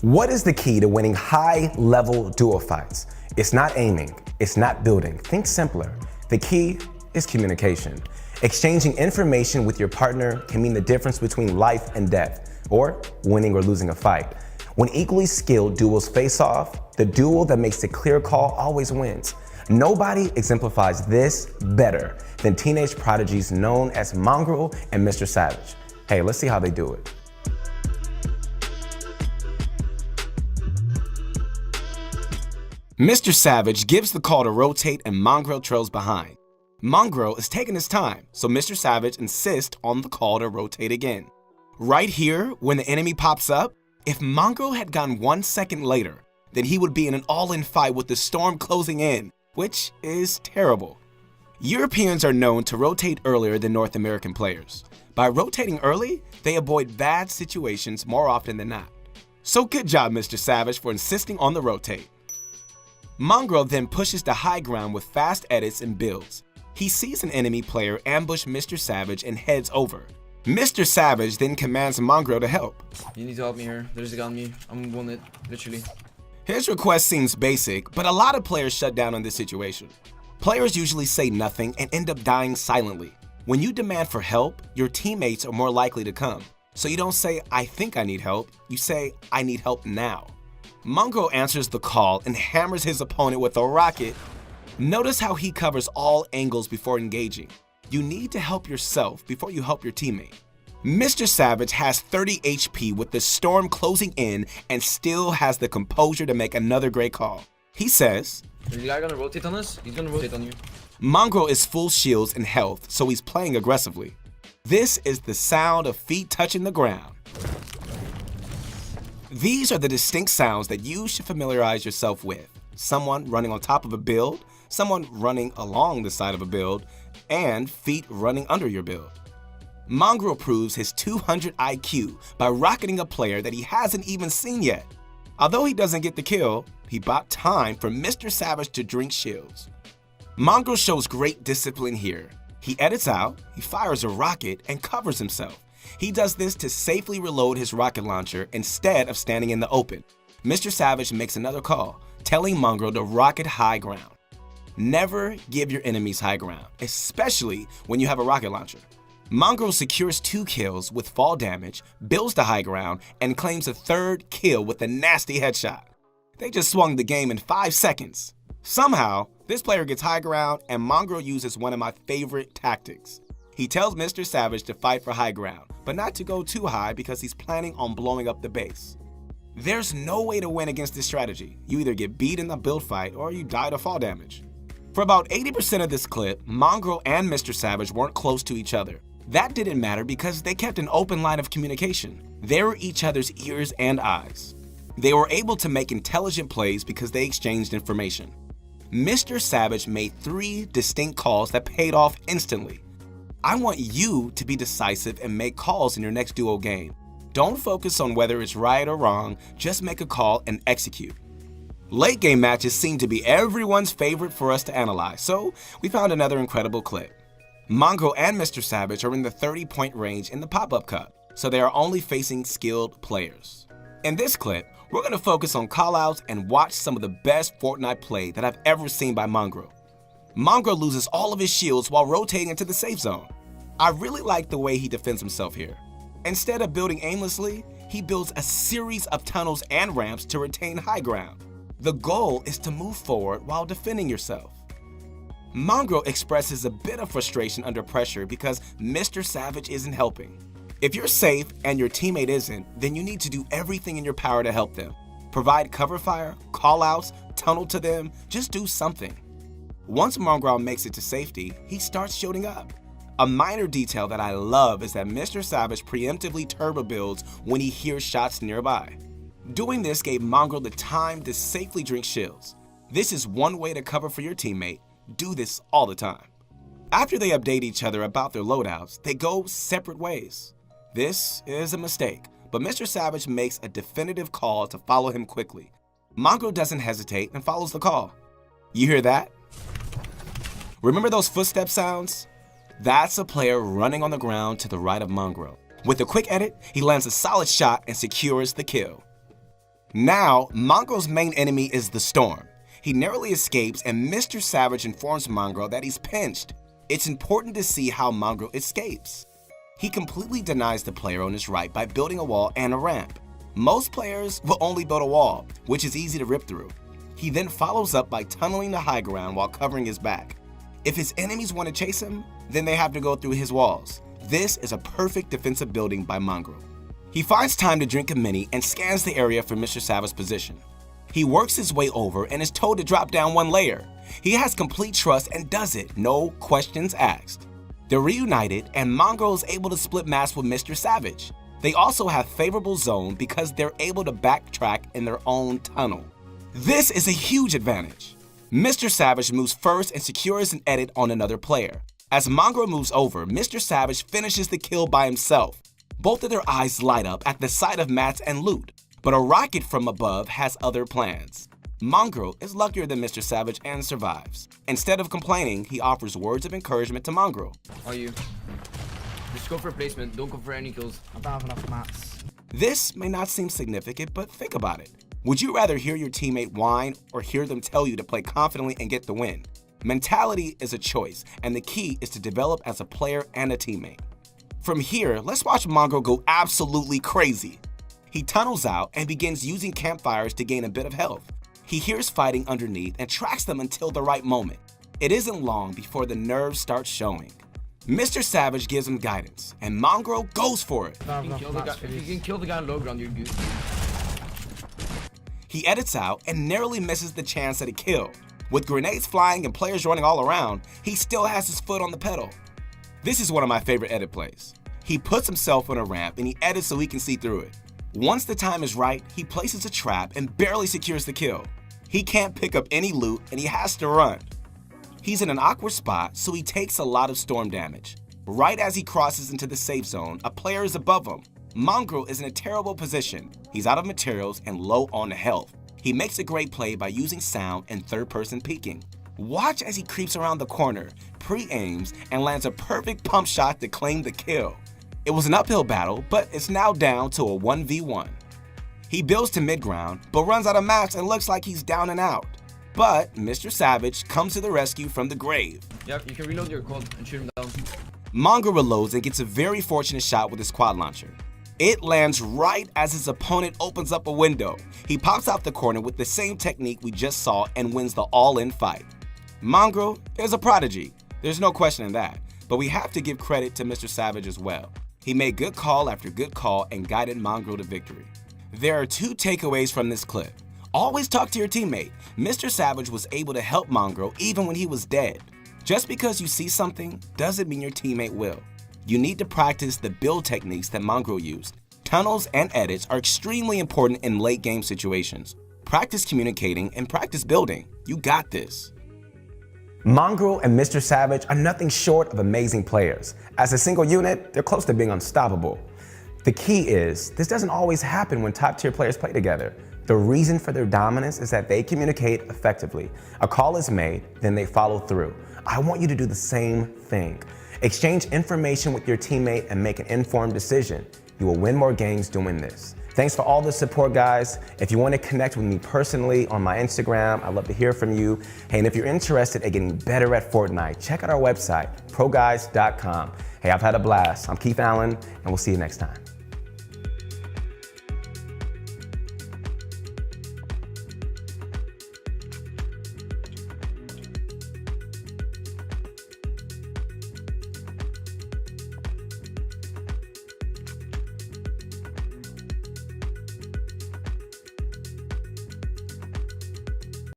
What is the key to winning high-level duo fights? It's not aiming, it's not building. Think simpler. The key is communication. Exchanging information with your partner can mean the difference between life and death, or winning or losing a fight. When equally skilled duos face off, the duo that makes the clear call always wins. Nobody exemplifies this better than teenage prodigies known as Mongraal and MrSavage. Hey, let's see how they do it. MrSavage gives the call to rotate and Mongraal trails behind. Mongraal is taking his time, so MrSavage insists on the call to rotate again. Right here, when the enemy pops up, if Mongraal had gone 1 second later, then he would be in an all-in fight with the storm closing in, which is terrible. Europeans are known to rotate earlier than North American players. By rotating early, they avoid bad situations more often than not. So good job, MrSavage, for insisting on the rotate. Mongraal then pushes the high ground with fast edits and builds. He sees an enemy player ambush MrSavage and heads over. MrSavage then commands Mongraal to help. You need to help me here. There's a guy on me. I'm wounded, literally. His request seems basic, but a lot of players shut down on this situation. Players usually say nothing and end up dying silently. When you demand for help, your teammates are more likely to come. So you don't say, "I think I need help," you say, "I need help now." Mongraal answers the call and hammers his opponent with a rocket. Notice how he covers all angles before engaging. You need to help yourself before you help your teammate. MrSavage has 30 HP with the storm closing in and still has the composure to make another great call. He says, "Is the guy gonna rotate on us? He's gonna rotate on you." Mongraal is full shields and health, so he's playing aggressively. This is the sound of feet touching the ground. These are the distinct sounds that you should familiarize yourself with. Someone running on top of a build, someone running along the side of a build, and feet running under your build. Mongraal proves his 200 IQ by rocketing a player that he hasn't even seen yet. Although he doesn't get the kill, he bought time for MrSavage to drink shields. Mongraal shows great discipline here. He edits out, he fires a rocket, and covers himself. He does this to safely reload his rocket launcher instead of standing in the open. MrSavage makes another call, telling Mongraal to rocket high ground. Never give your enemies high ground, especially when you have a rocket launcher. Mongraal secures 2 kills with fall damage, builds the high ground, and claims a 3rd kill with a nasty headshot. They just swung the game in 5 seconds. Somehow, this player gets high ground and Mongraal uses one of my favorite tactics. He tells MrSavage to fight for high ground, but not to go too high because he's planning on blowing up the base. There's no way to win against this strategy. You either get beat in the build fight or you die to fall damage. For about 80% of this clip, Mongraal and MrSavage weren't close to each other. That didn't matter because they kept an open line of communication. They were each other's ears and eyes. They were able to make intelligent plays because they exchanged information. MrSavage made 3 distinct calls that paid off instantly. I want you to be decisive and make calls in your next duo game. Don't focus on whether it's right or wrong, just make a call and execute. Late game matches seem to be everyone's favorite for us to analyze, so we found another incredible clip. Mongraal and MrSavage are in the 30-point range in the pop-up cup, so they are only facing skilled players. In this clip, we're going to focus on callouts and watch some of the best Fortnite play that I've ever seen by Mongraal. Mongraal loses all of his shields while rotating into the safe zone. I really like the way he defends himself here. Instead of building aimlessly, he builds a series of tunnels and ramps to retain high ground. The goal is to move forward while defending yourself. Mongraal expresses a bit of frustration under pressure because MrSavage isn't helping. If you're safe and your teammate isn't, then you need to do everything in your power to help them. Provide cover fire, callouts, tunnel to them, just do something. Once Mongraal makes it to safety, he starts shooting up. A minor detail that I love is that MrSavage preemptively turbo builds when he hears shots nearby. Doing this gave Mongraal the time to safely drink shields. This is one way to cover for your teammate. Do this all the time. After they update each other about their loadouts, they go separate ways. This is a mistake, but MrSavage makes a definitive call to follow him quickly. Mongraal doesn't hesitate and follows the call. You hear that? Remember those footstep sounds? That's a player running on the ground to the right of Mongraal. With a quick edit, he lands a solid shot and secures the kill. Now, Mongraal's main enemy is the Storm. He narrowly escapes and Mr. Savage informs Mongraal that he's pinched. It's important to see how Mongraal escapes. He completely denies the player on his right by building a wall and a ramp. Most players will only build a wall, which is easy to rip through. He then follows up by tunneling the high ground while covering his back. If his enemies want to chase him, then they have to go through his walls. This is a perfect defensive building by Mongraal. He finds time to drink a mini and scans the area for Mr. Savage's position. He works his way over and is told to drop down one layer. He has complete trust and does it, no questions asked. They're reunited and Mongraal is able to split maps with Mr. Savage. They also have favorable zone because they're able to backtrack in their own tunnel. This is a huge advantage. Mr. Savage moves first and secures an edit on another player. As Mongraal moves over, Mr. Savage finishes the kill by himself. Both of their eyes light up at the sight of mats and loot, but a rocket from above has other plans. Mongraal is luckier than Mr. Savage and survives. Instead of complaining, he offers words of encouragement to Mongraal. Are you? Just go for placement, don't go for any kills. I don't have enough mats. This may not seem significant, but think about it. Would you rather hear your teammate whine or hear them tell you to play confidently and get the win? Mentality is a choice, and the key is to develop as a player and a teammate. From here, let's watch Mongraal go absolutely crazy. He tunnels out and begins using campfires to gain a bit of health. He hears fighting underneath and tracks them until the right moment. It isn't long before the nerves start showing. Mr. Savage gives him guidance, and Mongraal goes for it. I don't have If enough mats for you these. can kill the guy on low ground, you're good. He edits out and narrowly misses the chance at a kill. With grenades flying and players running all around, he still has his foot on the pedal. This is one of my favorite edit plays. He puts himself on a ramp and he edits so he can see through it. Once the time is right, he places a trap and barely secures the kill. He can't pick up any loot and he has to run. He's in an awkward spot, so he takes a lot of storm damage. Right as he crosses into the safe zone, a player is above him. Mongraal is in a terrible position. He's out of materials and low on health. He makes a great play by using sound and third-person peeking. Watch as he creeps around the corner, pre-aims, and lands a perfect pump shot to claim the kill. It was an uphill battle, but it's now down to a 1v1. He builds to mid-ground, but runs out of mats and looks like he's down and out. But Mr. Savage comes to the rescue from the grave. Yep, you can reload your quad and shoot him down. Mongraal reloads and gets a very fortunate shot with his quad launcher. It lands right as his opponent opens up a window. He pops out the corner with the same technique we just saw and wins the all-in fight. Mongraal is a prodigy, there's no questioning that, but we have to give credit to Mr. Savage as well. He made good call after good call and guided Mongraal to victory. There are two takeaways from this clip. Always talk to your teammate. Mr. Savage was able to help Mongraal even when he was dead. Just because you see something doesn't mean your teammate will. You need to practice the build techniques that Mongraal used. Tunnels and edits are extremely important in late game situations. Practice communicating and practice building. You got this. Mongraal and Mr. Savage are nothing short of amazing players. As a single unit, they're close to being unstoppable. The key is, this doesn't always happen when top-tier players play together. The reason for their dominance is that they communicate effectively. A call is made, then they follow through. I want you to do the same thing. Exchange information with your teammate and make an informed decision. You will win more games doing this. Thanks for all the support, guys. If you want to connect with me personally on my Instagram, I'd love to hear from you. Hey, and if you're interested in getting better at Fortnite, check out our website, proguys.com. Hey, I've had a blast. I'm Keith Allen, and we'll see you next time.